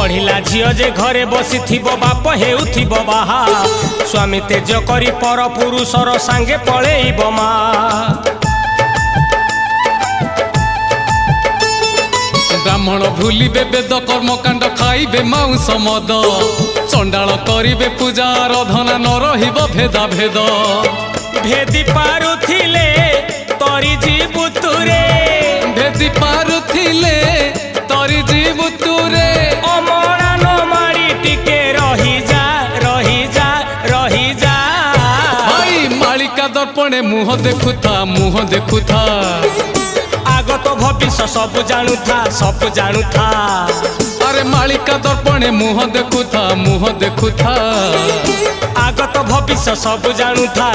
पढ़िला झियो जे घरे बसी थिबो बाप हेउथिबो बाहा स्वामी तेज करी पर पुरुषर सांगे पळेइबो मा ब्राह्मण भूलिबे वेद कर्मकांड खाइबे मांस मद चंडाल करिबे पूजा आराधना न रहिबो भेदा भेद भेदी पारुथिले तोरी जीवुतुरे भेदी पारुथिले तोरी जीवुतुरे अमरा न मारी टिके रही जा रही जा रही जा भाई मालिका दर्पणे मुह देखुथा आगत भविष्य सब जानुथा अरे मालिका दर्पणे मुह देखुथा आगत भविष्य सब जानुथा